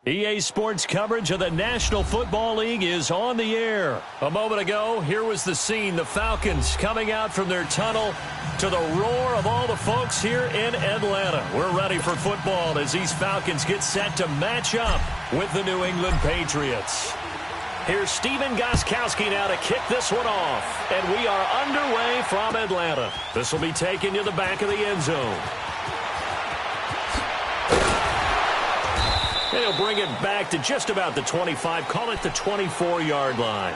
EA Sports coverage of the National Football League is on the air. A moment ago, here was the scene. The Falcons coming out from their tunnel to the roar of all the folks here in Atlanta. We're ready for football as these Falcons get set to match up with the New England Patriots. Here's Stephen Gostkowski now to kick this one off. And we are underway from Atlanta. This will be taken to the back of the end zone. And he'll bring it back to just about the 25. Call it the 24-yard line.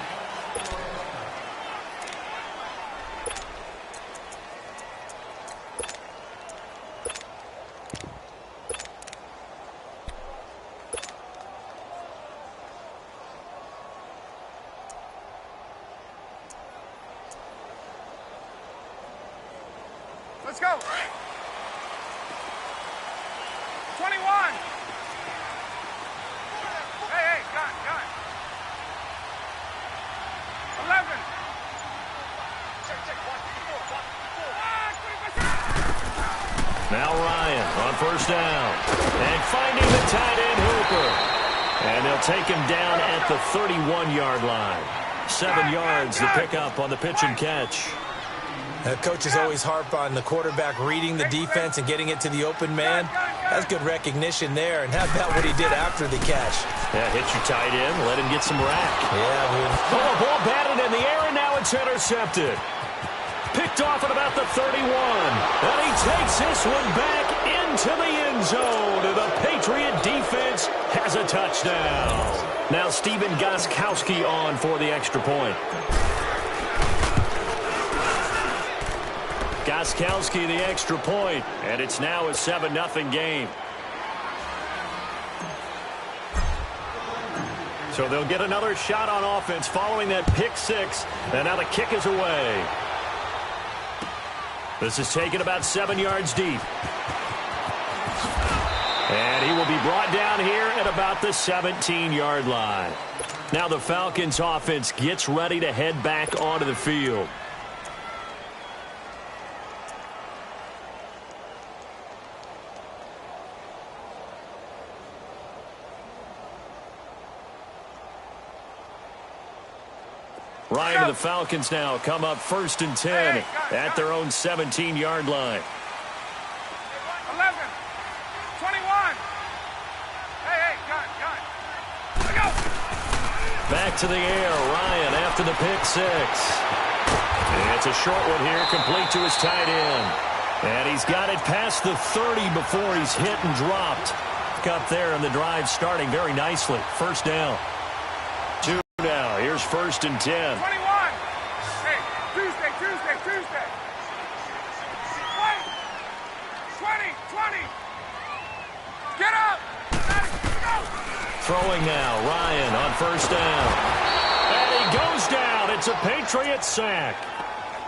Let's go. 21. Hey, gun. 11. Now Ryan on first down. And finding the tight end Hooper. And they'll take him down at the 31-yard line. 7 yards to pick up on the pitch and catch. Coaches always harp on the quarterback reading the defense and getting it to the open man. That's good recognition there. And how about what he did after the catch? Yeah, hit your tight end, let him get some rack. Yeah, dude. Oh, ball batted in the air, and now it's intercepted. Picked off at about the 31. And he takes this one back into the end zone. And the Patriot defense has a touchdown. Now Stephen Gostkowski on for the extra point. Gostkowski the extra point, and it's now a 7-0 game. So they'll get another shot on offense following that pick six, and now the kick is away. This is taken about 7 yards deep. And he will be brought down here at about the 17-yard line. Now the Falcons offense gets ready to head back onto the field. Ryan to the Falcons now come up 1st and 10 at their own 17-yard line. 11. 21. Hey, gun. Let's go. Back to the air. Ryan after the pick six. And it's a short one here, complete to his tight end. And he's got it past the 30 before he's hit and dropped. Up there, and the drive starting very nicely. First down. Now, here's 1st and 10. 21. Hey, Tuesday. 20. Get up. Go. Throwing now, Ryan on first down. And he goes down. It's a Patriot sack.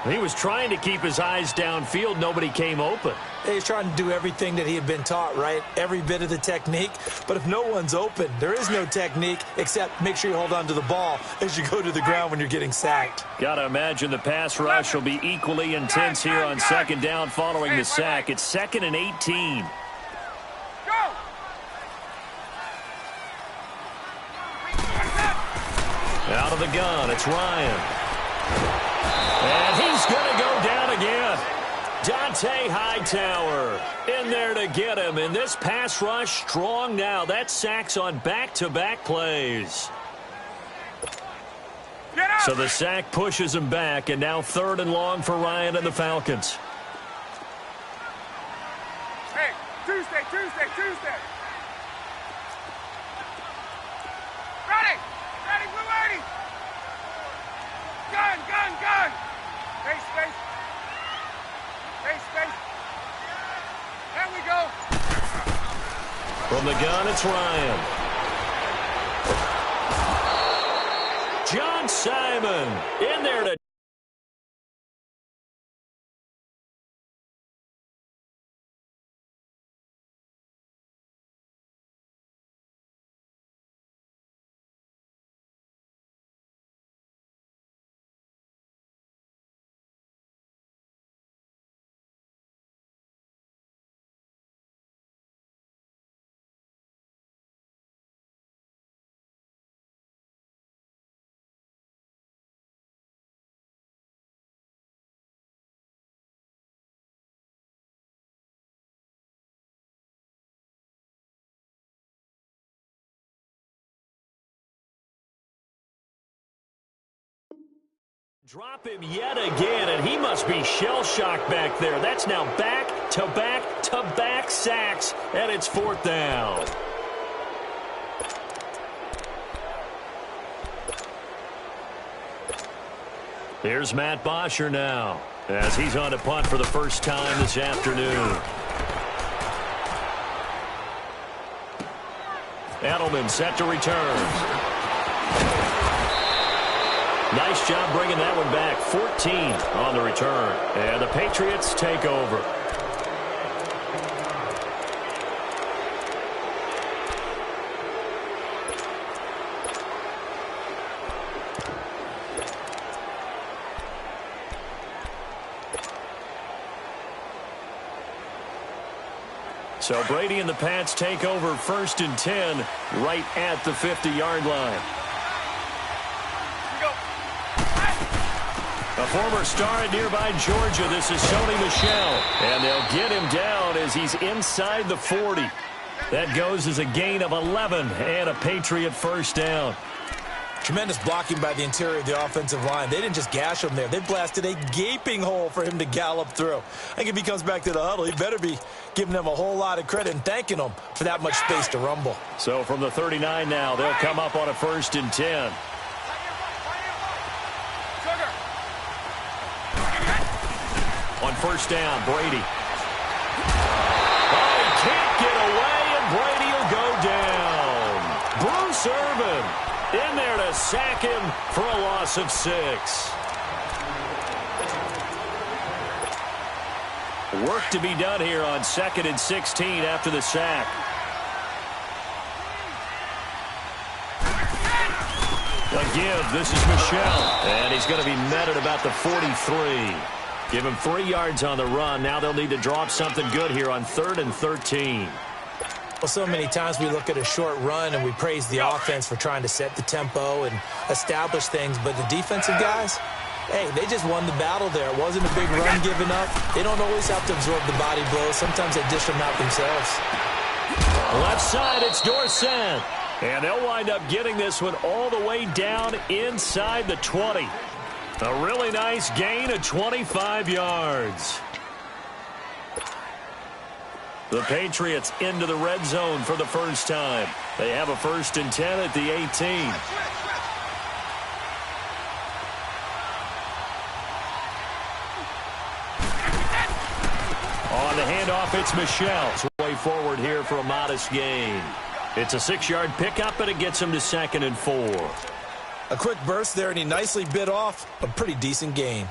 He was trying to keep his eyes downfield. Nobody came open. He's trying to do everything that he had been taught, right? Every bit of the technique. But if no one's open, there is no technique except make sure you hold on to the ball as you go to the ground when you're getting sacked. Got to imagine the pass rush will be equally intense here on second down following the sack. It's 2nd and 18. Go. Out of the gun, it's Ryan. And he's going to go down again. Dante Hightower in there to get him. And this pass rush strong now. That sack's on back-to-back plays. So the sack pushes him back, and now 3rd and long for Ryan and the Falcons. Hey, Tuesday. Ready, we're ready. Gun. Hey, space. There we go. From the gun, it's Ryan. John Simon in there to Drop him yet again, and he must be shell-shocked back there. That's now back-to-back-to-back sacks, and it's 4th down. Here's Matt Bosher now, as he's on to punt for the first time this afternoon. Edelman set to return. Nice job bringing that one back. 14 on the return. And the Patriots take over. So Brady and the Pats take over 1st and 10 right at the 50-yard line. A former star at nearby Georgia, this is Sony Michel. And they'll get him down as he's inside the 40. That goes as a gain of 11 and a Patriot first down. Tremendous blocking by the interior of the offensive line. They didn't just gash him there. They blasted a gaping hole for him to gallop through. I think if he comes back to the huddle, he better be giving them a whole lot of credit and thanking them for that much space to rumble. So from the 39 now, they'll come up on a 1st and 10. On 1st down, Brady. Oh, he can't get away, and Brady will go down. Bruce Irvin in there to sack him for a loss of 6. Work to be done here on 2nd and 16 after the sack. A give, this is Michel, and he's going to be met at about the 43. Give him 3 yards on the run. Now they'll need to drop something good here on 3rd and 13. Well, so many times we look at a short run and we praise the offense for trying to set the tempo and establish things. But the defensive guys, hey, they just won the battle there. It wasn't a big run given up. They don't always have to absorb the body blows. Sometimes they dish them out themselves. Left side, it's Dorsett. And they'll wind up getting this one all the way down inside the 20. A really nice gain of 25 yards. The Patriots into the red zone for the first time. They have a 1st and 10 at the 18. On the handoff, it's Michel's way forward here for a modest gain. It's a 6-yard pickup, and it gets him to 2nd and 4. A quick burst there, and he nicely bit off a pretty decent gain.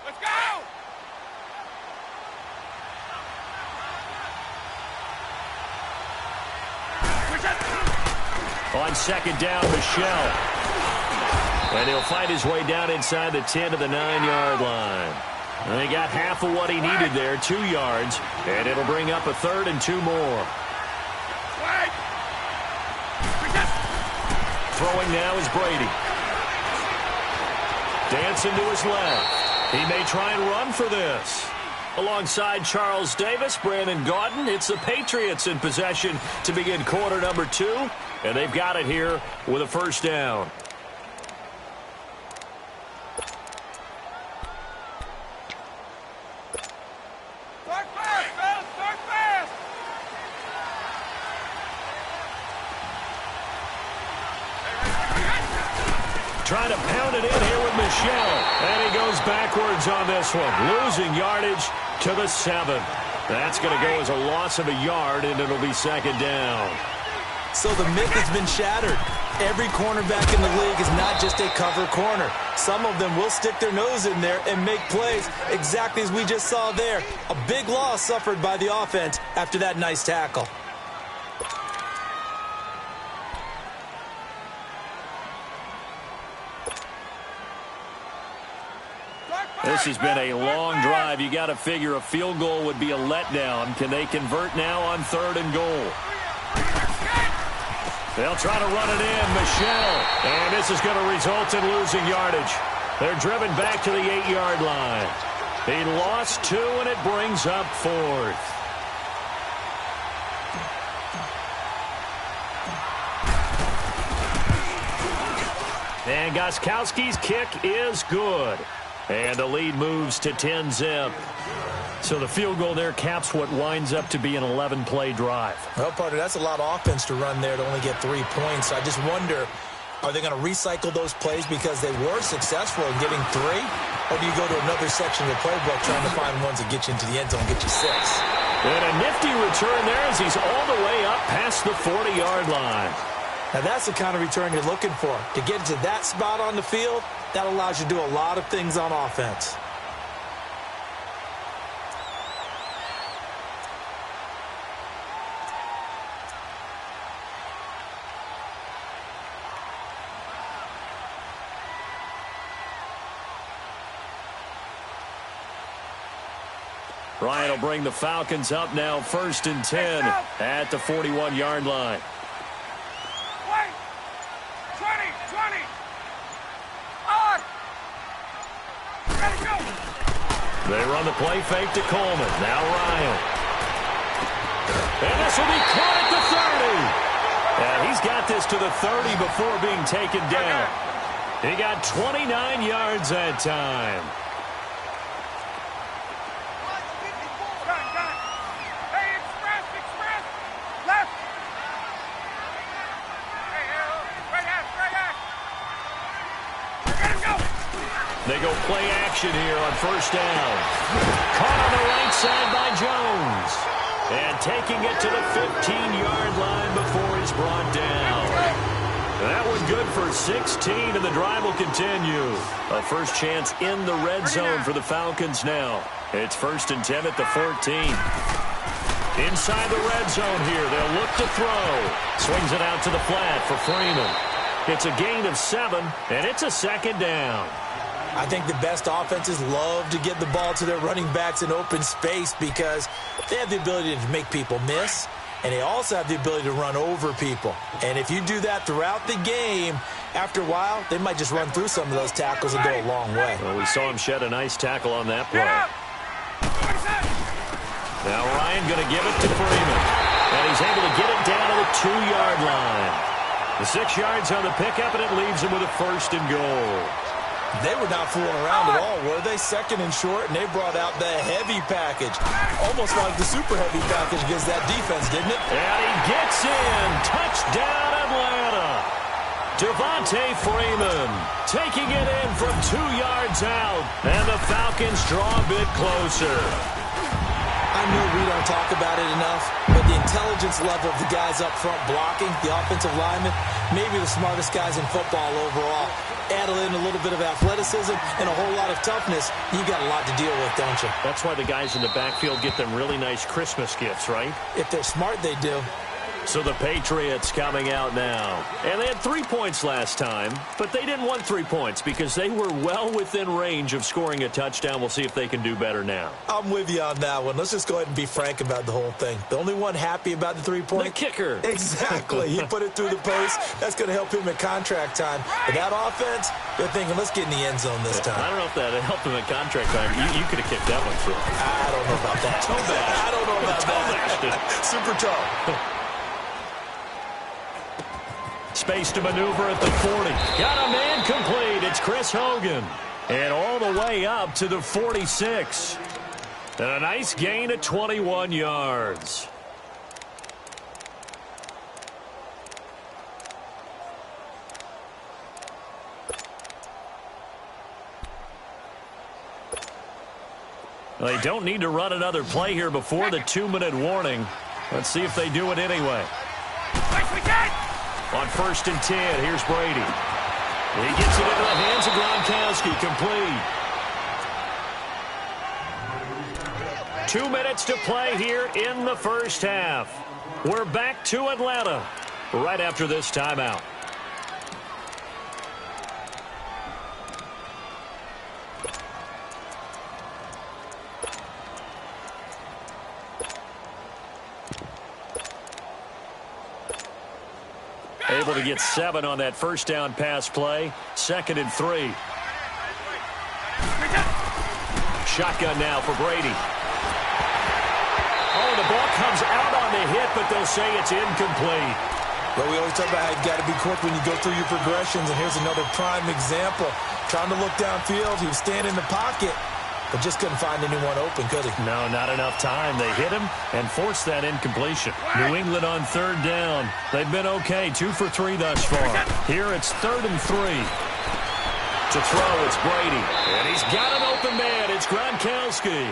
Let's go! On 2nd down, Michel. And he'll find his way down inside the 10 to the 9-yard line. And he got half of what he needed there, 2 yards. And it'll bring up a 3rd and 2 more. Throwing now is Brady. Dancing to his left. He may try and run for this. Alongside Charles Davis, Brandon Gaudin, it's the Patriots in possession to begin quarter number 2. And they've got it here with a 1st down. Trying to pound it in here with Michel. And he goes backwards on this one. Losing yardage to the 7. That's going to go as a loss of a yard, and it'll be 2nd down. So the myth has been shattered. Every cornerback in the league is not just a cover corner. Some of them will stick their nose in there and make plays exactly as we just saw there. A big loss suffered by the offense after that nice tackle. This has been a long drive. You got to figure a field goal would be a letdown. Can they convert now on 3rd and goal? They'll try to run it in. Michel. And this is going to result in losing yardage. They're driven back to the 8-yard line. He lost 2, and it brings up 4th. And Gostkowski's kick is good. And the lead moves to 10-zip. So the field goal there caps what winds up to be an 11-play drive. Well, partner, that's a lot of offense to run there to only get 3 points. I just wonder, are they going to recycle those plays because they were successful in getting 3? Or do you go to another section of the playbook trying to find ones that get you into the end zone and get you 6? And a nifty return there as he's all the way up past the 40-yard line. Now, that's the kind of return you're looking for. To get to that spot on the field, that allows you to do a lot of things on offense. Ryan will bring the Falcons up now 1st and 10 at the 41-yard line. Wait! 20! On! Ready, go! They run the play fake to Coleman. Now Ryan. And this will be caught at the 30. And he's got this to the 30 before being taken down. He got 29 yards that time. They go play action here on 1st down. Caught on the right side by Jones. And taking it to the 15-yard line before he's brought down. That one good for 16, and the drive will continue. A first chance in the red zone for the Falcons now. It's 1st and 10 at the 14. Inside the red zone here, they'll look to throw. Swings it out to the flat for Freeman. It's a gain of 7, and it's a 2nd down. I think the best offenses love to get the ball to their running backs in open space because they have the ability to make people miss, and they also have the ability to run over people. And if you do that throughout the game, after a while, they might just run through some of those tackles and go a long way. Well, we saw him shed a nice tackle on that play. Now Ryan going to give it to Freeman, and he's able to get it down to the 2-yard line. The 6 yards on the pickup, and it leaves him with a 1st and goal. They were not fooling around at all, were they? 2nd and short, and they brought out the heavy package. Almost like the super heavy package against that defense, didn't it? And he gets in. Touchdown, Atlanta. Devontae Freeman taking it in from 2 yards out, and the Falcons draw a bit closer. I know we don't talk about it enough, but the intelligence level of the guys up front blocking, the offensive linemen, maybe the smartest guys in football overall. Add in a little bit of athleticism and a whole lot of toughness, you got a lot to deal with, don't you? That's why the guys in the backfield get them really nice Christmas gifts, right? If they're smart, they do. So the Patriots coming out now. And they had 3 points last time, but they didn't want 3 points because they were well within range of scoring a touchdown. We'll see if they can do better now. I'm with you on that one. Let's just go ahead and be frank about the whole thing. The only one happy about the 3-point? The kicker. Exactly. He put it through the post. That's going to help him at contract time. But that offense, they're thinking, let's get in the end zone this time. I don't know if that helped him at contract time. You could have kicked that one through. I don't know about that. Toe bash. I don't know about that. Super toe. Space to maneuver at the 40. Got a man complete. It's Chris Hogan. And all the way up to the 46. And a nice gain of 21 yards. They don't need to run another play here before the 2-minute warning. Let's see if they do it anyway. On 1st and 10, here's Brady. He gets it into the hands of Gronkowski, complete. 2 minutes to play here in the first half. We're back to Atlanta right after this timeout. Able to get 7 on that first down pass play. 2nd and 3. Shotgun now for Brady. Oh, the ball comes out on the hit, but they'll say it's incomplete. But we always talk about how you've got to be quick when you go through your progressions, and here's another prime example. Trying to look downfield, he was standing in the pocket, but just couldn't find anyone open, could he? No, not enough time. They hit him and forced that incompletion. New England on third down. They've been okay, 2 for 3 thus far. Here it's 3rd and 3. To throw, it's Brady. And he's got an open man. It's Gronkowski.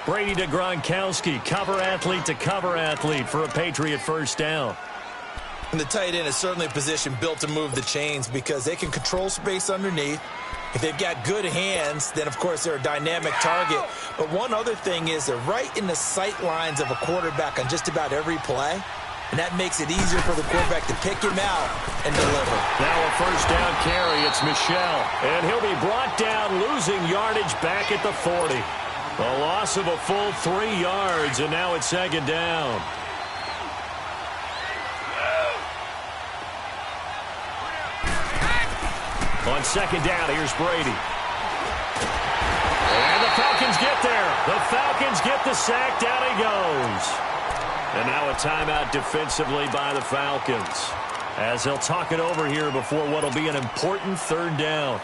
Brady to Gronkowski. Cover athlete to cover athlete for a Patriot first down. And the tight end is certainly a position built to move the chains because they can control space underneath. If they've got good hands, then, of course, they're a dynamic target. But one other thing is they're right in the sight lines of a quarterback on just about every play. And that makes it easier for the quarterback to pick him out and deliver. Now a first down carry. It's Michel. And he'll be brought down, losing yardage back at the 40. A loss of a full 3 yards, and now it's 2nd down. On 2nd down, here's Brady. And the Falcons get there. The Falcons get the sack. Down he goes. And now a timeout defensively by the Falcons, as they'll talk it over here before what will be an important 3rd down.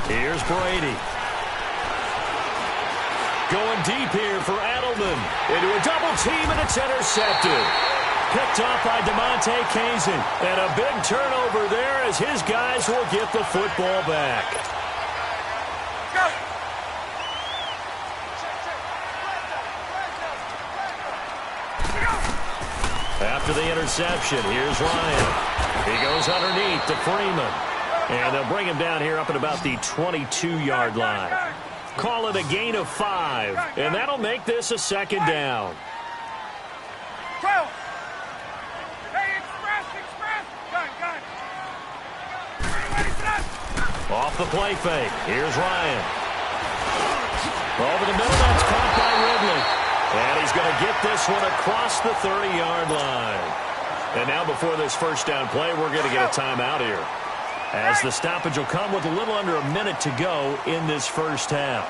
Here's Brady. Going deep here for Adelman. Into a double team, and it's intercepted. Picked off by DeMonte Kazin. And a big turnover there as his guys will get the football back. After the interception, here's Ryan. He goes underneath to Freeman. And they'll bring him down here up at about the 22-yard line. Call it a gain of 5, and that'll make this a 2nd down. Off the play fake. Here's Ryan. Over the middle, that's caught by Ridley. And he's going to get this one across the 30-yard line. And now before this first down play, we're going to get a timeout here, as the stoppage will come with a little under a minute to go in this first half.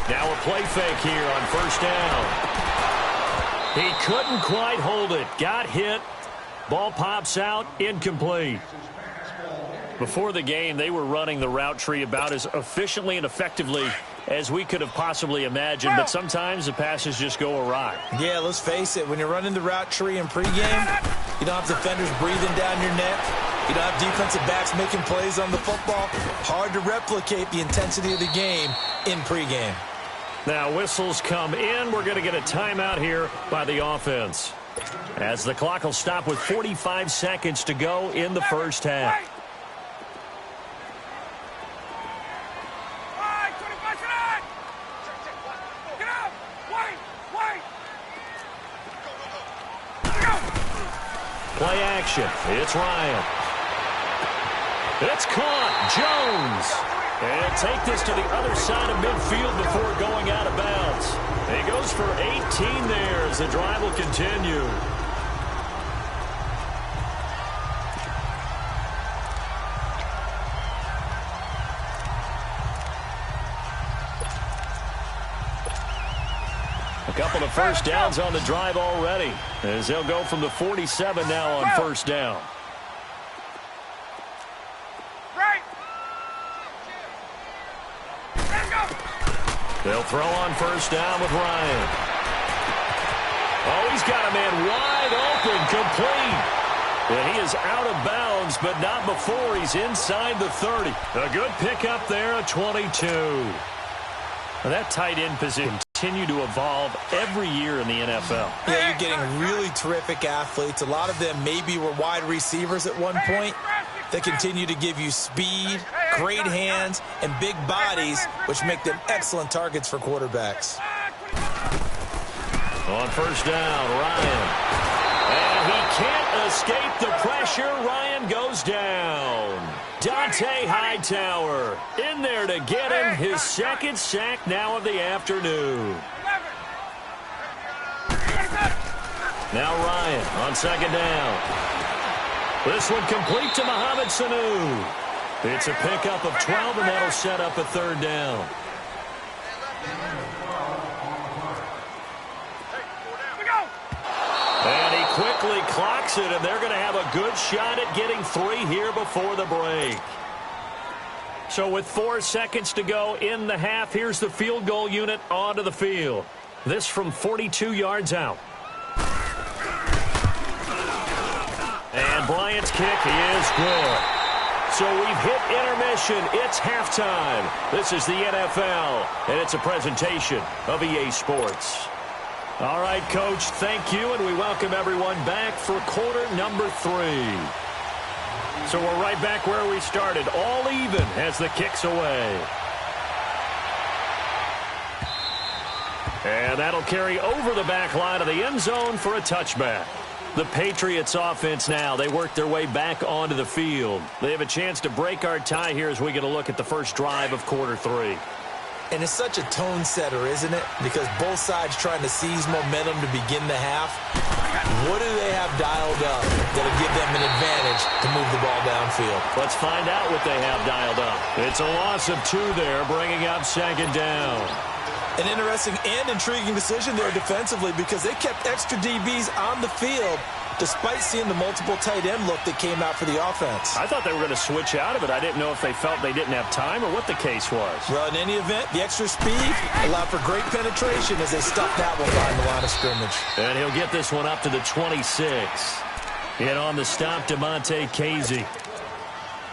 Now a play fake here on first down. He couldn't quite hold it. Got hit. Ball pops out. Incomplete. Before the game, they were running the route tree about as efficiently and effectively as we could have possibly imagined, but sometimes the passes just go awry. Yeah, let's face it. When you're running the route tree in pregame, you don't have defenders breathing down your neck. You don't have defensive backs making plays on the football. Hard to replicate the intensity of the game in pregame. Now whistles come in. We're going to get a timeout here by the offense, as the clock will stop with 45 seconds to go in the first half. Play action. It's Ryan. It's caught. Jones. And take this to the other side of midfield before going out of bounds. He goes for 18 there as the drive will continue. A couple of first downs on the drive already, as they'll go from the 47 now on first down. They'll throw on first down with Ryan. Oh, he's got a man wide open, complete. And he is out of bounds, but not before he's inside the 30. A good pickup there, a 22. Now, that tight end position continue to evolve every year in the NFL. Yeah, you're getting really terrific athletes. A lot of them maybe were wide receivers at one point. They continue to give you speed, great hands, and big bodies, which make them excellent targets for quarterbacks. On first down, Ryan. And he can't escape the pressure. Ryan goes down. Dante Hightower in there to get him his second sack now of the afternoon. Now Ryan on second down. This one complete to Mohamed Sanu. It's a pickup of 12, and that'll set up a third down. And he quickly clocks it, and they're going to have a good shot at getting 3 here before the break. So with 4 seconds to go in the half, here's the field goal unit onto the field. This from 42 yards out. And Bryant's kick is good. So we've hit intermission. It's halftime. This is the NFL, and it's a presentation of EA Sports. All right, Coach, thank you, and we welcome everyone back for quarter number 3. So we're right back where we started, all even as the kick's away. And that'll carry over the back line of the end zone for a touchback. The Patriots offense now, they work their way back onto the field. They have a chance to break our tie here as we get a look at the first drive of quarter 3. And it's such a tone setter, isn't it? Because both sides trying to seize momentum to begin the half. What do they have dialed up that'll give them an advantage to move the ball downfield? Let's find out what they have dialed up. It's a loss of 2 there, bringing up second down. An interesting and intriguing decision there defensively because they kept extra DBs on the field despite seeing the multiple tight end look that came out for the offense. I thought they were going to switch out of it. I didn't know if they felt they didn't have time or what the case was. Well, in any event, the extra speed allowed for great penetration as they stuffed that one behind the line of scrimmage. And he'll get this one up to the 26. Hit on the stop, Demonte Casey.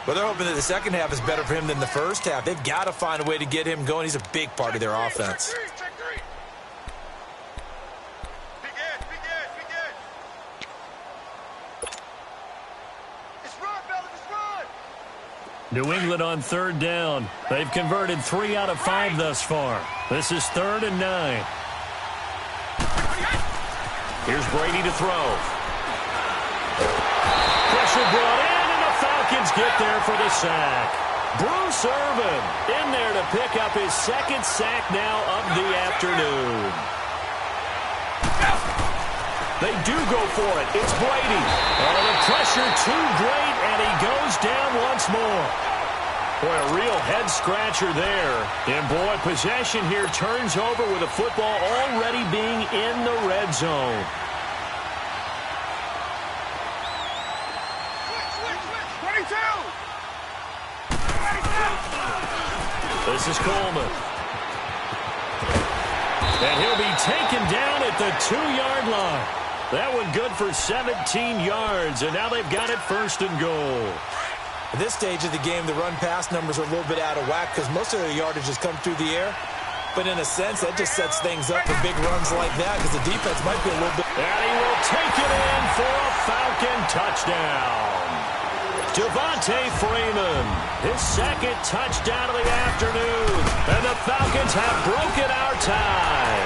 Well, they're hoping that the second half is better for him than the first half. They've got to find a way to get him going. He's a big part of their offense. New England on third down. They've converted 3 out of 5 thus far. This is 3rd and 9. Here's Brady to throw. Pressure brought in, and the Falcons get there for the sack. Bruce Irvin in there to pick up his 2nd sack now of the afternoon. They do go for it. It's Brady. Oh, the pressure too great, and he goes down once more. Boy, a real head-scratcher there. And, boy, possession here turns over with the football already being in the red zone. This is Coleman. And he'll be taken down at the 2-yard line. That one good for 17 yards, and now they've got it 1st and goal. At this stage of the game, the run-pass numbers are a little bit out of whack because most of their yardage has come through the air. But in a sense, that just sets things up for big runs like that because the defense might be a little bit... And he will take it in for a Falcon touchdown. Devontae Freeman, his 2nd touchdown of the afternoon. And the Falcons have broken our tie.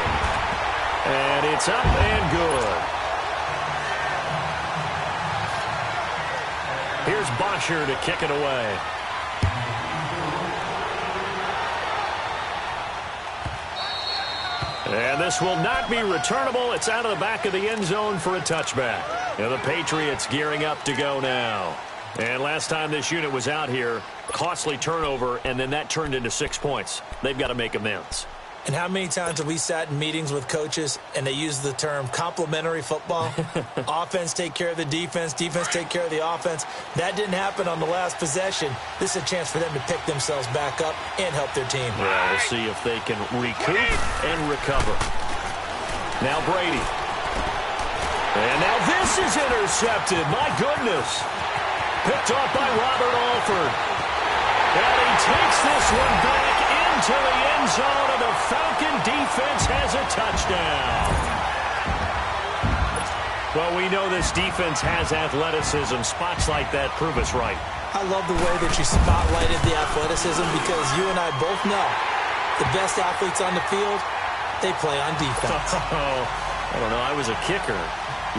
And it's up and good. Here's Bosher to kick it away. And this will not be returnable. It's out of the back of the end zone for a touchback. And the Patriots gearing up to go now. And last time this unit was out here, costly turnover, and then that turned into 6 points. They've got to make amends. And how many times have we sat in meetings with coaches and they use the term complementary football? Offense take care of the defense, defense take care of the offense. That didn't happen on the last possession. This is a chance for them to pick themselves back up and help their team. Well, we'll see if they can recoup and recover. Now Brady. And now this is intercepted. My goodness. Picked off by Robert Alford. And he takes this one back into the end zone, and the Falcon defense has a touchdown. Well, we know this defense has athleticism. Spots like that prove us right. I love the way that you spotlighted the athleticism because you and I both know the best athletes on the field, they play on defense. I don't know. I was a kicker.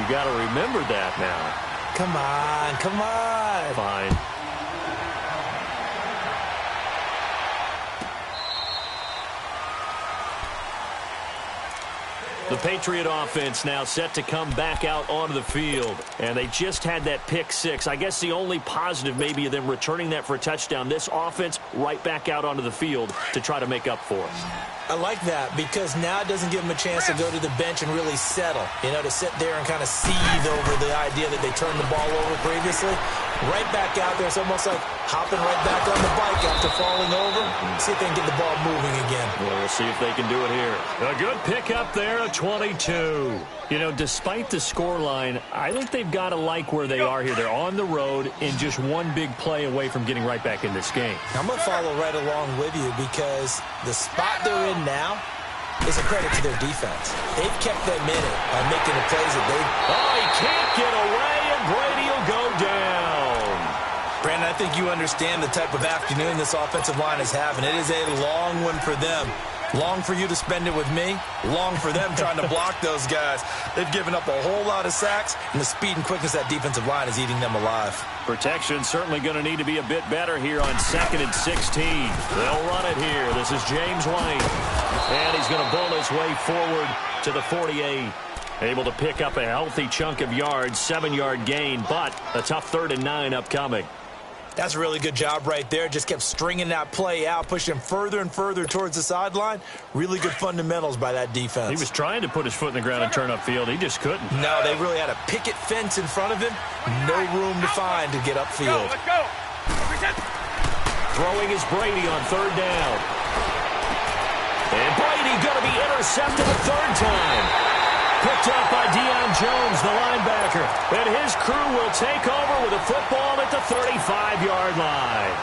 You got to remember that now. Come on, come on. Fine. The Patriot offense now set to come back out onto the field. And they just had that pick six. I guess the only positive maybe of them returning that for a touchdown. This offense right back out onto the field to try to make up for it. I like that because now it doesn't give them a chance to go to the bench and really settle. To sit there and kind of seethe over the idea that they turned the ball over previously. Right back out there. It's almost like hopping right back on the bike after falling over. See if they can get the ball moving again. Well, we'll see if they can do it here. A good pickup there at 22. Despite the scoreline, I think they've got to like where they are here. They're on the road and just one big play away from getting right back in this game. I'm going to follow right along with you because the spot they're in now is a credit to their defense. They've kept them in it by making the plays that they... Oh, he can't get away, and Brady will go down. Brandon, I think you understand the type of afternoon this offensive line is having. It is a long one for them. Long for you to spend it with me. Long for them trying to block those guys. They've given up a whole lot of sacks, and the speed and quickness of that defensive line is eating them alive. Protection certainly going to need to be a bit better here on 2nd and 16. They'll run it here. This is James White. And he's going to bull his way forward to the 48. Able to pick up a healthy chunk of yards, 7-yard gain, but a tough 3rd and 9 upcoming. That's a really good job right there. Just kept stringing that play out, pushing him further and further towards the sideline. Really good fundamentals by that defense. He was trying to put his foot in the ground and turn upfield. He just couldn't. No, they really had a picket fence in front of him. No room to find to get upfield. Let's go. Throwing is Brady on 3rd down. And Brady going to be intercepted a 3rd time. Picked up by Deion Jones, the linebacker. And his crew will take over with a football at the 35-yard line.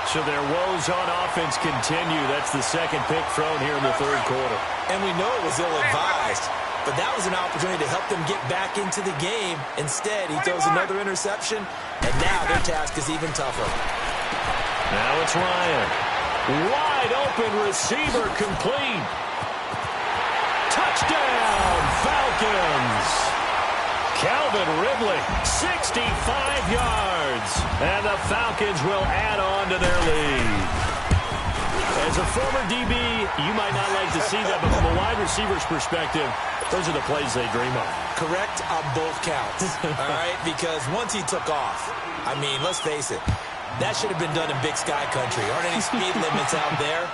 So their woes on offense continue. That's the 2nd pick thrown here in the 3rd quarter. And we know it was ill-advised, but that was an opportunity to help them get back into the game. Instead, he throws another interception, and now their task is even tougher. Now it's Ryan. Wide open receiver complete. Touchdown, Falcons. Calvin Ridley, 65 yards. And the Falcons will add on to their lead. As a former DB, you might not like to see that, but from a wide receiver's perspective, those are the plays they dream of. Correct on both counts, all right? Because once he took off, I mean, let's face it, that should have been done in Big Sky Country. Aren't any speed limits out there?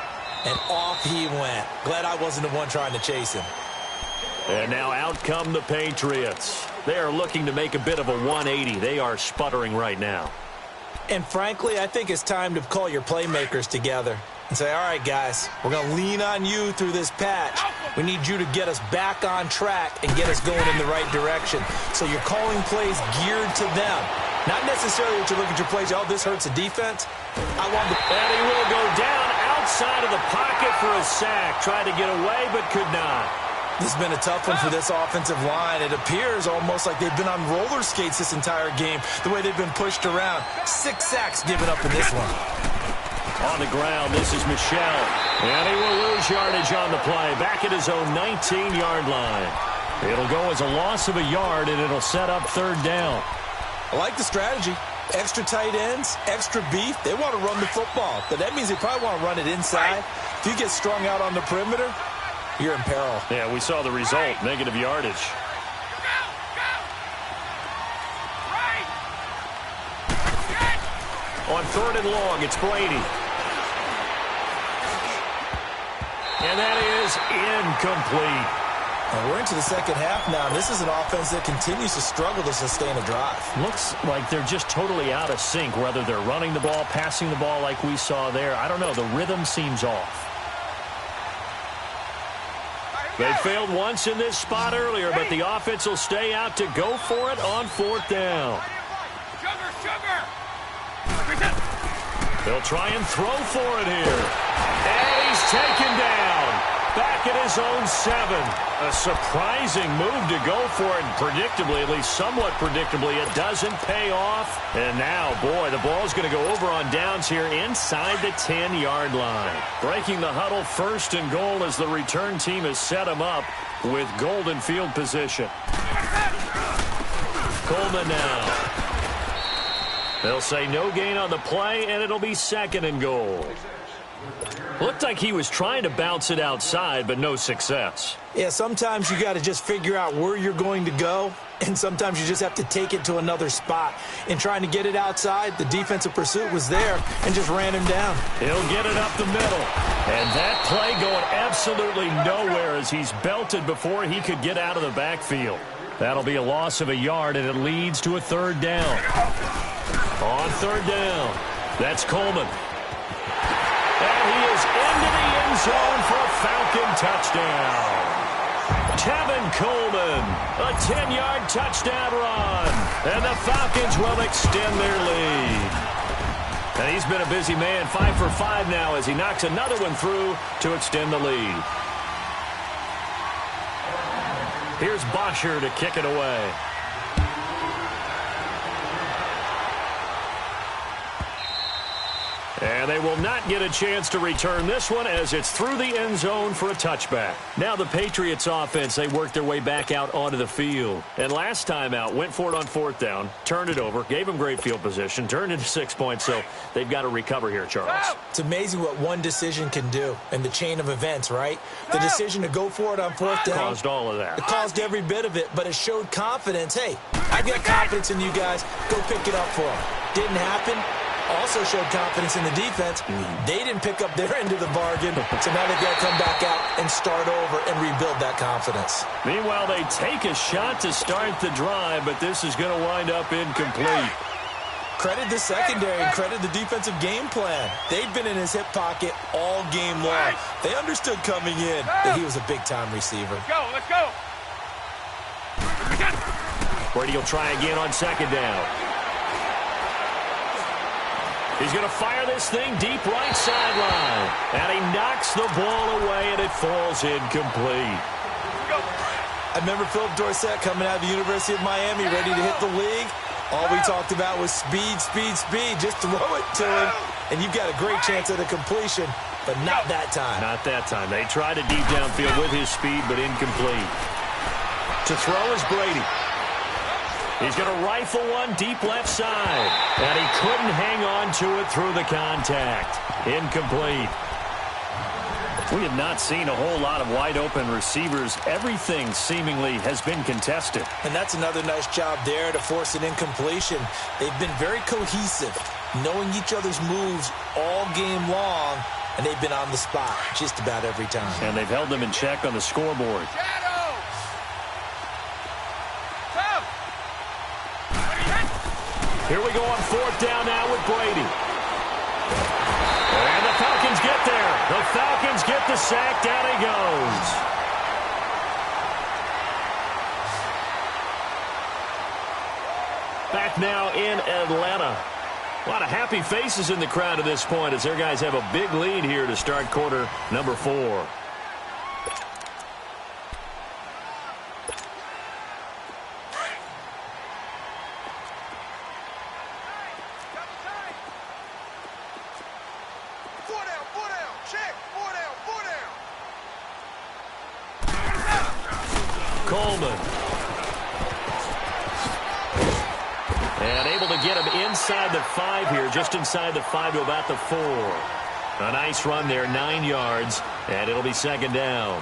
And off he went. Glad I wasn't the one trying to chase him. And now out come the Patriots. They are looking to make a bit of a 180. They are sputtering right now. And frankly, I think it's time to call your playmakers together and say, all right, guys, we're going to lean on you through this patch. We need you to get us back on track and get us going in the right direction. So you're calling plays geared to them. Not necessarily that you look at your plays, oh, this hurts the defense. And he will go down outside of the pocket for a sack. Tried to get away, but could not. This has been a tough one for this offensive line. It appears almost like they've been on roller skates this entire game, the way they've been pushed around. 6 sacks given up in this one. On the ground, this is Michel. And he will lose yardage on the play. Back at his own 19-yard line. It'll go as a loss of a yard, and it'll set up 3rd down. I like the strategy. Extra tight ends, extra beef. They want to run the football, but that means they probably want to run it inside. If you get strung out on the perimeter, you're in peril. Yeah, we saw the result, negative yardage. On 3rd and long, it's Brady. And that is incomplete. And we're into the 2nd half now. This is an offense that continues to struggle to sustain a drive. Looks like they're just totally out of sync, whether they're running the ball, passing the ball like we saw there. I don't know. The rhythm seems off. They failed once in this spot earlier, but the offense will stay out to go for it on 4th down. They'll try and throw for it here. And he's taken down. Back at his own 7. A surprising move to go for it. Predictably, at least somewhat predictably, it doesn't pay off. And now, boy, the ball's going to go over on downs here inside the 10-yard line. Breaking the huddle, 1st and goal as the return team has set him up with golden field position. Coleman now. They'll say no gain on the play, and it'll be 2nd and goal. Looked like he was trying to bounce it outside, but no success. Yeah, sometimes you got to just figure out where you're going to go, and sometimes you just have to take it to another spot. In trying to get it outside, the defensive pursuit was there and just ran him down. He'll get it up the middle. And that play going absolutely nowhere as he's belted before he could get out of the backfield. That'll be a loss of a yard, and it leads to a third down. On third down, that's Coleman. And he is into the end zone for a Falcon touchdown. Tevin Coleman, a 10-yard touchdown run. And the Falcons will extend their lead. And he's been a busy man, 5 for 5 now as he knocks another one through to extend the lead. Here's Bosher to kick it away. And they will not get a chance to return this one as it's through the end zone for a touchback. Now the Patriots offense, they worked their way back out onto the field. And last time out, went for it on fourth down, turned it over, gave them great field position, turned into 6 points, so they've got to recover here, Charles. It's amazing what one decision can do in the chain of events, right? The decision to go for it on fourth down. Caused all of that. It caused every bit of it, but it showed confidence. Hey, I've got confidence in you guys. Go pick it up for them. Didn't happen. Also showed confidence in the defense. They didn't pick up their end of the bargain, so now they've got to come back out and start over and rebuild that confidence. Meanwhile, they take a shot to start the drive, but this is going to wind up incomplete. Credit the secondary and credit the defensive game plan. They've been in his hip pocket all game long. They understood coming in that he was a big-time receiver. Let's go. Brady will try again on second down. He's going to fire this thing deep right sideline. And he knocks the ball away, and it falls incomplete. I remember Philip Dorsett coming out of the University of Miami ready to hit the league. All we talked about was speed, speed, speed. Just throw it to him, and you've got a great chance at a completion, but not that time. Not that time. They tried a deep downfield with his speed, but incomplete. To throw is Brady. He's going to rifle one deep left side. And he couldn't hang on to it through the contact. Incomplete. We have not seen a whole lot of wide-open receivers. Everything seemingly has been contested. And that's another nice job there to force an incompletion. They've been very cohesive, knowing each other's moves all game long, and they've been on the spot just about every time. And they've held them in check on the scoreboard. Here we go on fourth down now with Brady. And the Falcons get there. The Falcons get the sack. Down he goes. Back now in Atlanta. A lot of happy faces in the crowd at this point as their guys have a big lead here to start quarter number 4. Coleman. And able to get him inside the 5 here, just inside the 5 to about the 4. A nice run there, 9 yards, and it'll be second down.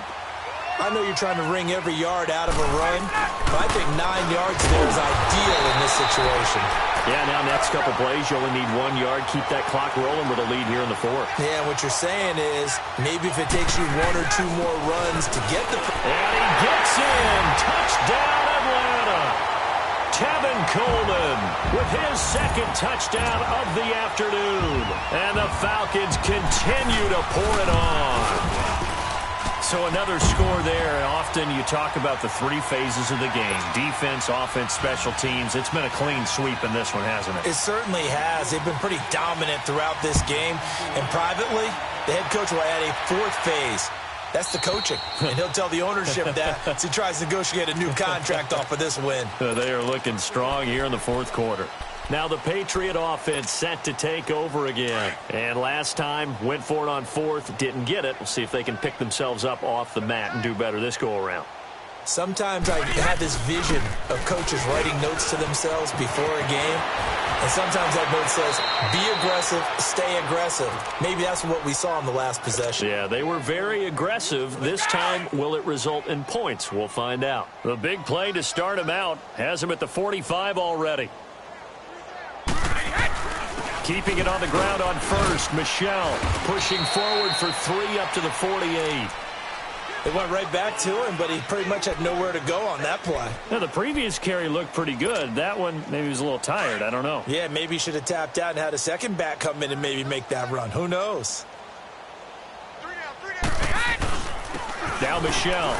I know you're trying to wring every yard out of a run, but I think 9 yards there is ideal in this situation. Yeah, now next couple plays, you only need 1 yard. Keep that clock rolling with a lead here in the 4th. Yeah, what you're saying is maybe if it takes you 1 or 2 more runs to get the... And he gets in. Touchdown, Atlanta. Tevin Coleman with his second touchdown of the afternoon. And the Falcons continue to pour it on. So another score there, and often you talk about the 3 phases of the game. Defense, offense, special teams. It's been a clean sweep in this one, hasn't it? It certainly has. They've been pretty dominant throughout this game. And privately, the head coach will add a 4th phase. That's the coaching. And he'll tell the ownership that as he tries to negotiate a new contract off of this win. They are looking strong here in the 4th quarter. Now the Patriot offense set to take over again. And last time, went for it on 4th, didn't get it. We'll see if they can pick themselves up off the mat and do better this go-around. Sometimes I have this vision of coaches writing notes to themselves before a game. And sometimes that note says, be aggressive, stay aggressive. Maybe that's what we saw in the last possession. Yeah, they were very aggressive. This time, will it result in points? We'll find out. The big play to start him out has him at the 45 already. Keeping it on the ground on first, Michelle pushing forward for 3 up to the 48. They went right back to him, but he pretty much had nowhere to go on that play. Now, the previous carry looked pretty good. That one, maybe he was a little tired. I don't know. Yeah, maybe he should have tapped out and had a second back come in and maybe make that run. Who knows? Now Michelle.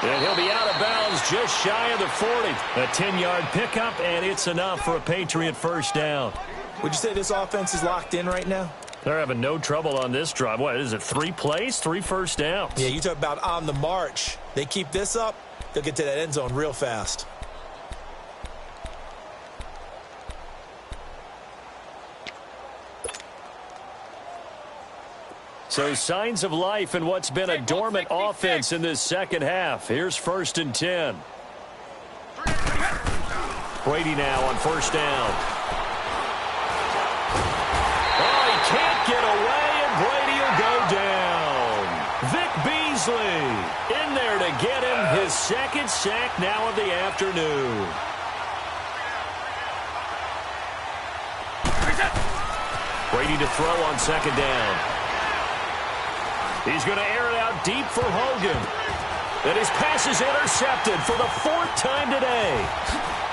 And he'll be out of bounds just shy of the 40. A 10-yard pickup, and it's enough for a Patriot first down. Would you say this offense is locked in right now? They're having no trouble on this drive. What is it, 3 plays, 3 first downs? Yeah, you talk about on the march. They keep this up, they'll get to that end zone real fast. So signs of life in what's been a dormant offense in this second half. Here's 1st and 10. Brady now on first down. Can't get away, and Brady will go down. Vic Beasley in there to get him his second sack now of the afternoon. Brady to throw on second down. He's going to air it out deep for Hogan. And his pass is intercepted for the 4th time today.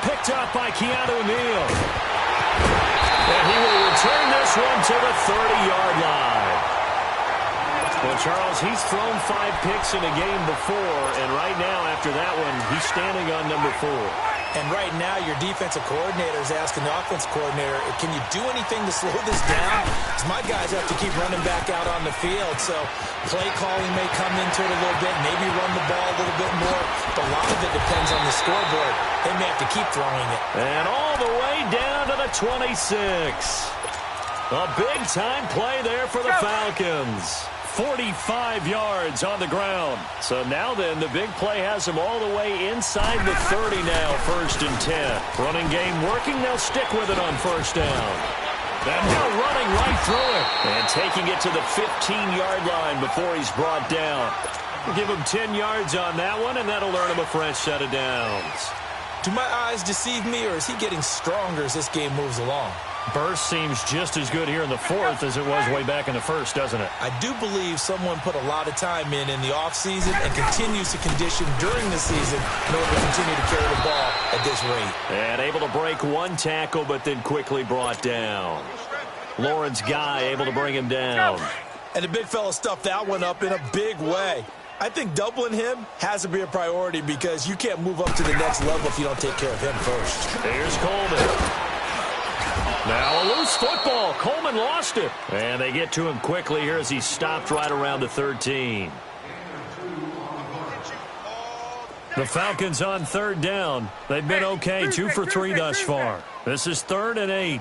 Picked up by Keanu Neal. And he will return this one to the 30-yard line. Well, Charles, he's thrown 5 picks in a game before, and right now, after that one, he's standing on number 4. And right now, your defensive coordinator is asking the offense coordinator, can you do anything to slow this down? Because my guys have to keep running back out on the field, so play calling may come into it a little bit, maybe run the ball a little bit more, but a lot of it depends on the scoreboard. They may have to keep throwing it. And all the way down to the 26. A big-time play there for the Falcons. 45 yards on the ground. So now then, the big play has them all the way inside the 30 now, 1st and 10. Running game working, they'll stick with it on first down. And now running right through it. And taking it to the 15-yard line before he's brought down. Give him 10 yards on that one, and that'll earn him a fresh set of downs. Do my eyes deceive me, or is he getting stronger as this game moves along? Burst seems just as good here in the 4th as it was way back in the 1st, doesn't it? I do believe someone put a lot of time in the offseason and continues to condition during the season in order to continue to carry the ball at this rate. And able to break 1 tackle, but then quickly brought down. Lawrence Guy able to bring him down. And the big fella stuffed that one up in a big way. I think doubling him has to be a priority because you can't move up to the next level if you don't take care of him first. Here's Coleman. Now a loose football. Coleman lost it. And they get to him quickly here as he stopped right around the 13. The Falcons on 3rd down. They've been okay, 2 for 3 thus far. This is 3rd and 8.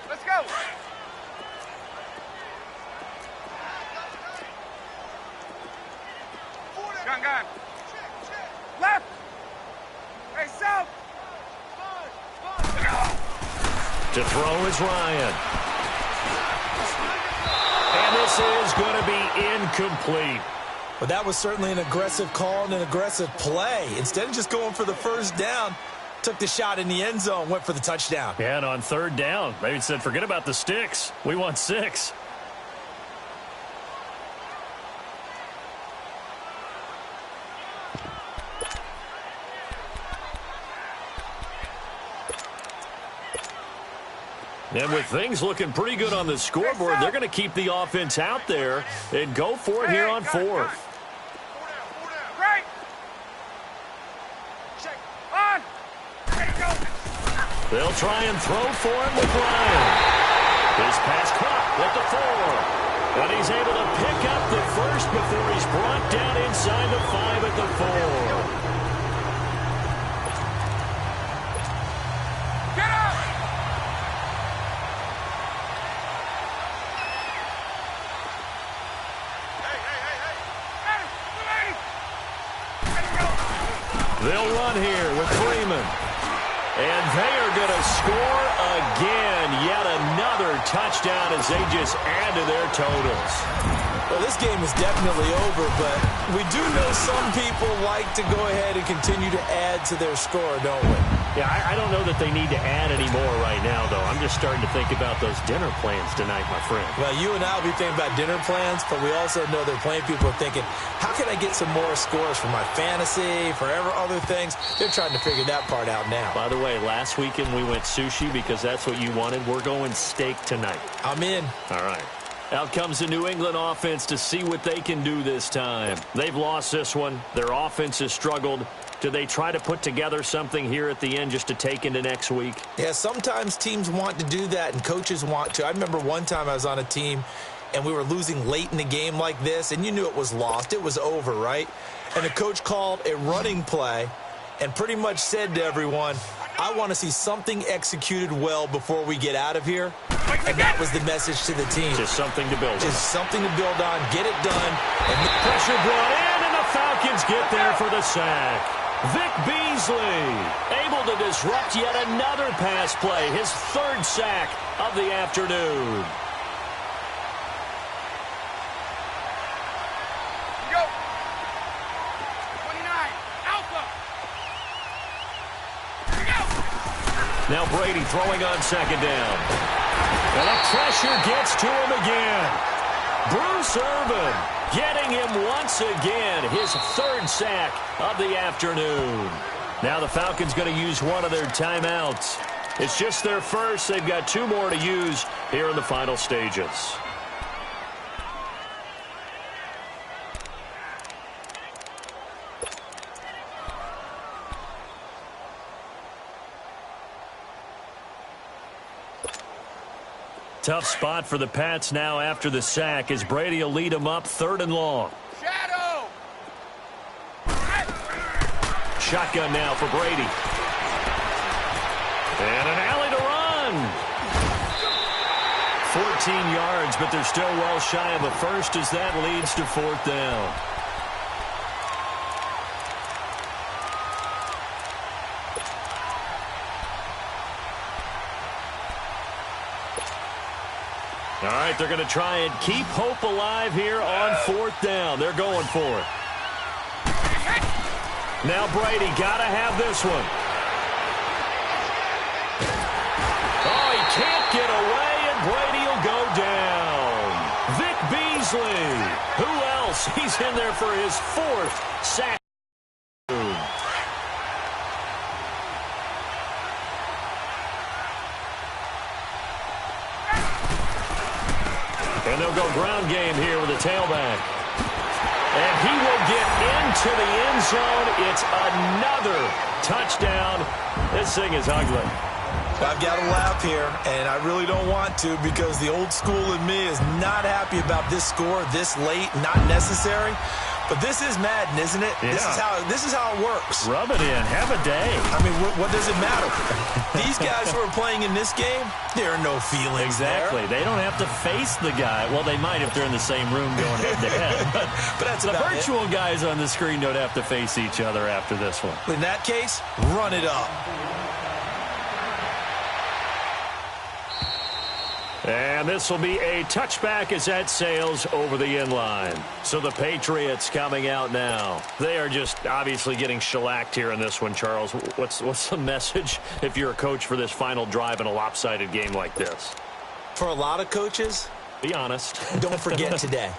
Let's go. Gun. Left. Hey, south. To throw is Ryan. And this is going to be incomplete. But that was certainly an aggressive call and an aggressive play. Instead of just going for the first down, took the shot in the end zone, went for the touchdown. Yeah, and on 3rd down, maybe said, forget about the sticks. We want 6. And with things looking pretty good on the scoreboard, they're going to keep the offense out there and go for it here on 4th. Right. On. They'll try and throw for him with Ryan. His pass caught at the 4. And he's able to pick up the first before he's brought down inside the 5 at the 4. Get up. Hey. They'll run here with Freeman. And they are going to score again. Yet another touchdown as they just add to their totals. Well, this game is definitely over, but we do know some people like to go ahead and continue to add to their score, don't we? Yeah, I don't know that they need to add any more right now, though. I'm just starting to think about those dinner plans tonight, my friend. Well, you and I will be thinking about dinner plans, but we also know that plenty of people are thinking, how can I get some more scores for my fantasy, for other things? They're trying to figure that part out now. By the way, last weekend we went sushi because that's what you wanted. We're going steak tonight. I'm in. All right. Out comes the New England offense to see what they can do this time. They've lost this one. Their offense has struggled. Do they try to put together something here at the end just to take into next week? Yeah, sometimes teams want to do that and coaches want to. I remember one time I was on a team and we were losing late in the game like this, and you knew it was lost. It was over, right? And the coach called a running play and pretty much said to everyone, I want to see something executed well before we get out of here. And that was the message to the team. Just something to build on. Just something to build on. Get it done. And the pressure brought in, and the Falcons get there for the sack. Vic Beasley able to disrupt yet another pass play. His third sack of the afternoon. Go. 29. Alpha. Go. Now Brady throwing on second down. And the pressure gets to him again. Bruce Irvin getting him once again. His third sack of the afternoon. Now the Falcons going to use one of their timeouts. It's just their first. They've got two more to use here in the final stages. Tough spot for the Pats now after the sack as Brady will lead them up 3rd and long. Shadow. Shotgun now for Brady. And an alley to run. 14 yards, but they're still well shy of a first as that leads to 4th down. All right, they're going to try and keep hope alive here on 4th down. They're going for it. Now Brady got to have this one. Oh, he can't get away, and Brady will go down. Vic Beasley. Who else? He's in there for his 4th sack. And they'll go ground game here with a tailback. And he will get into the end zone. It's another touchdown. This thing is ugly. I've got to laugh here, and I really don't want to because the old school in me is not happy about this score this late, not necessary. But this is Madden, isn't it? Yeah. This is how it works. Rub it in. Have a day. I mean, what does it matter? These guys who are playing in this game, there are no feelings Exactly. there. They don't have to face the guy. Well, they might if they're in the same room going head-to-head. But that's the about virtual guys on the screen don't have to face each other after this one. In that case, run it up. And this will be a touchback as that sails over the end line. So the Patriots coming out now. They are just obviously getting shellacked here in this one, Charles. What's the message if you're a coach for this final drive in a lopsided game like this? For a lot of coaches, be honest. Don't forget today.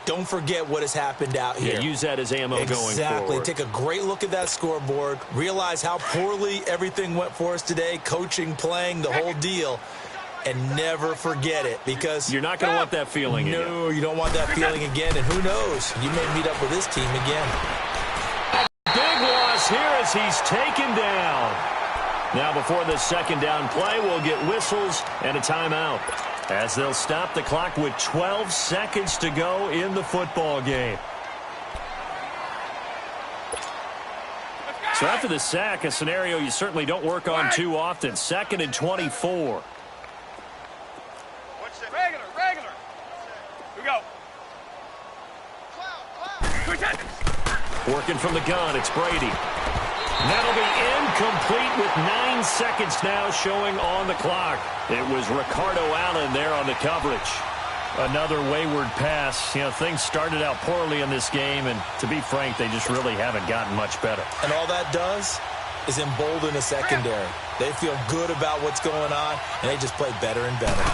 Don't forget what has happened out here. Yeah, use that as ammo going forward. Exactly. Take a great look at that scoreboard. Realize how poorly everything went for us today. Coaching, playing, the whole deal. And never forget it because you're not going to want that feeling again. No, you don't want that feeling again. And who knows? You may meet up with this team again. Big loss here as he's taken down. Now before this second down play, we'll get whistles and a timeout as they'll stop the clock with 12 seconds to go in the football game. So after the sack, a scenario you certainly don't work on too often. 2nd and 24. Regular. Here we go. Working from the gun, it's Brady. That'll be incomplete with 9 seconds now showing on the clock. It was Ricardo Allen there on the coverage. Another wayward pass. You know, things started out poorly in this game, and to be frank, they just really haven't gotten much better. And all that does is embolden the secondary. They feel good about what's going on, and they just play better and better.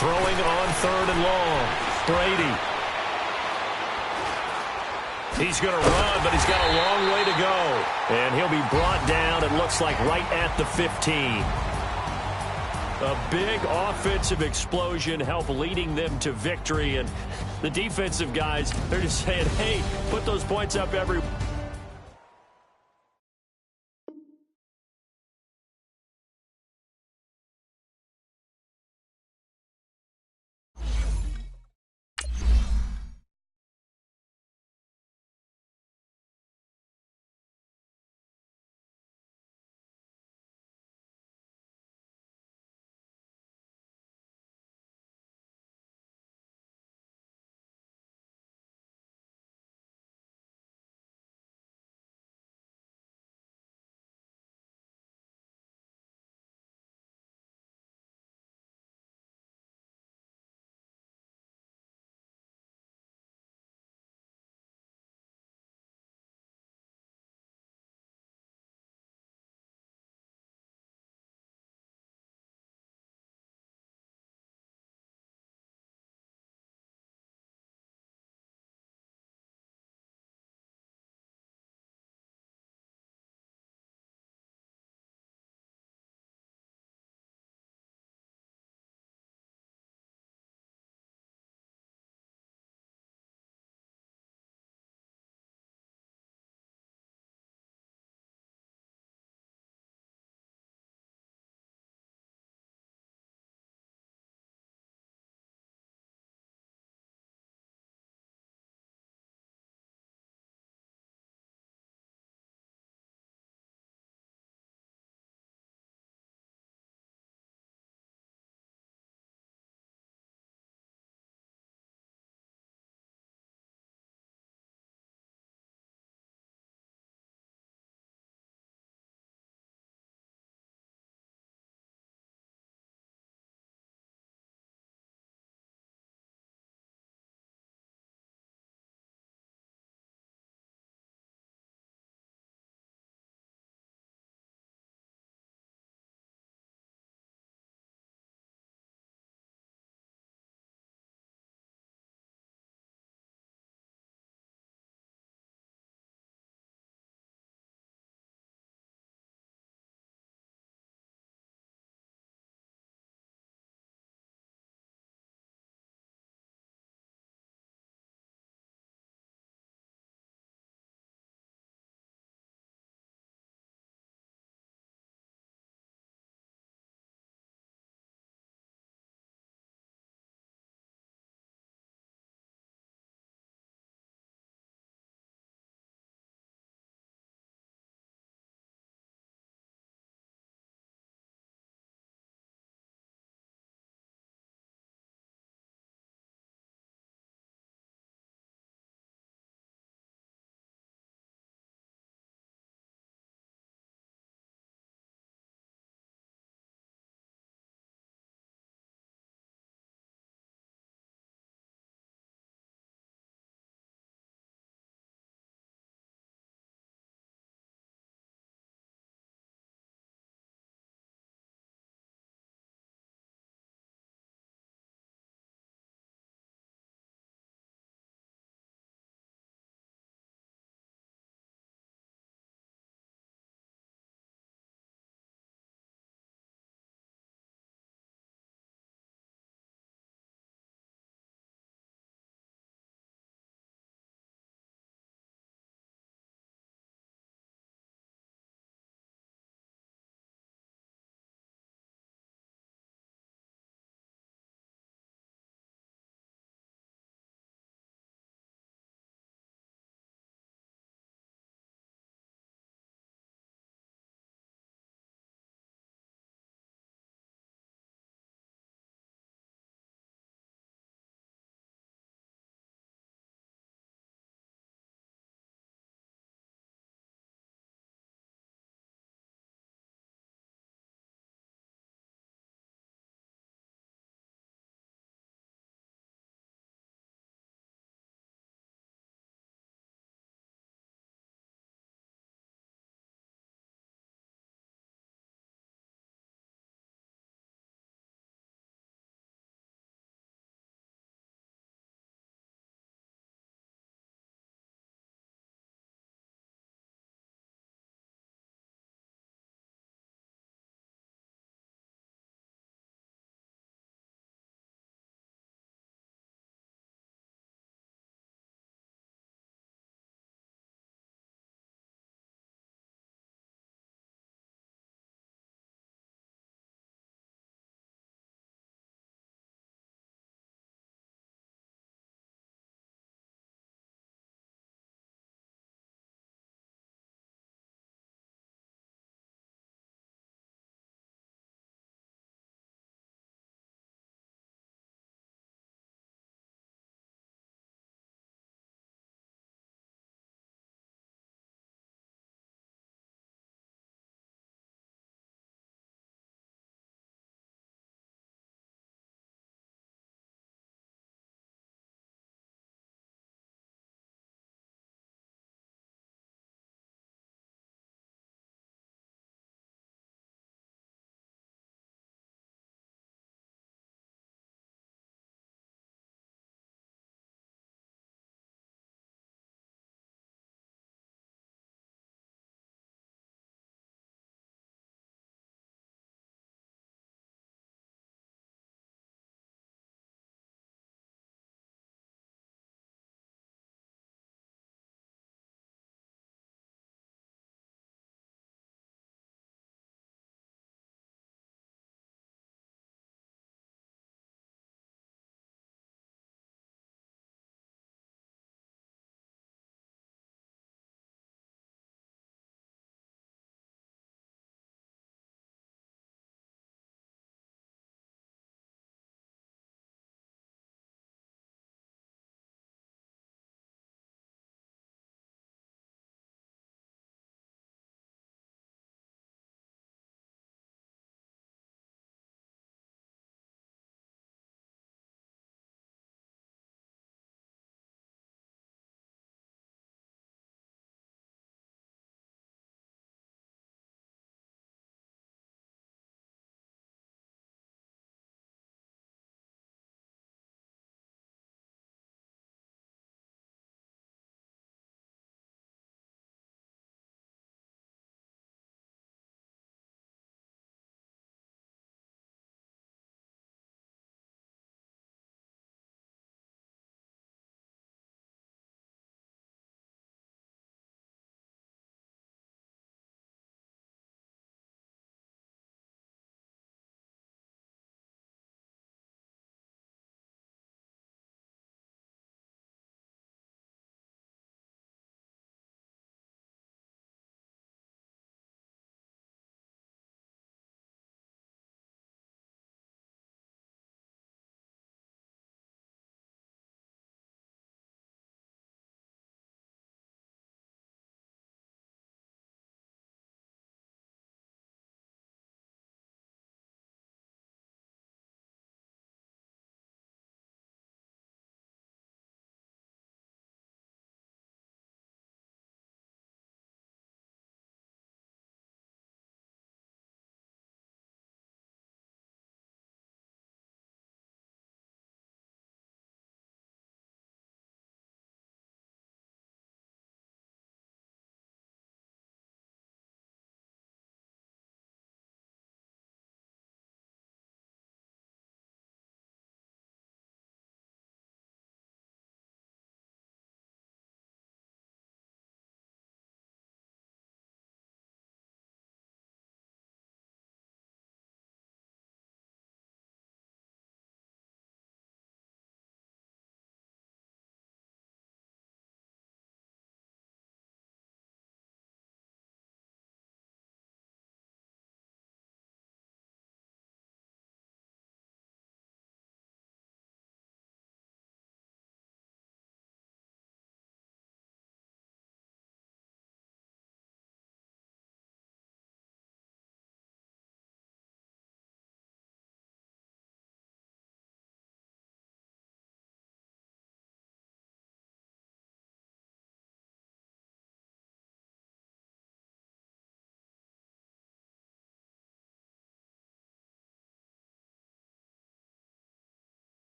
Throwing on 3rd and long. Brady. He's going to run, but he's got a long way to go. And he'll be brought down, it looks like, right at the 15. A big offensive explosion helped leading them to victory. And the defensive guys, they're just saying, hey, put those points up every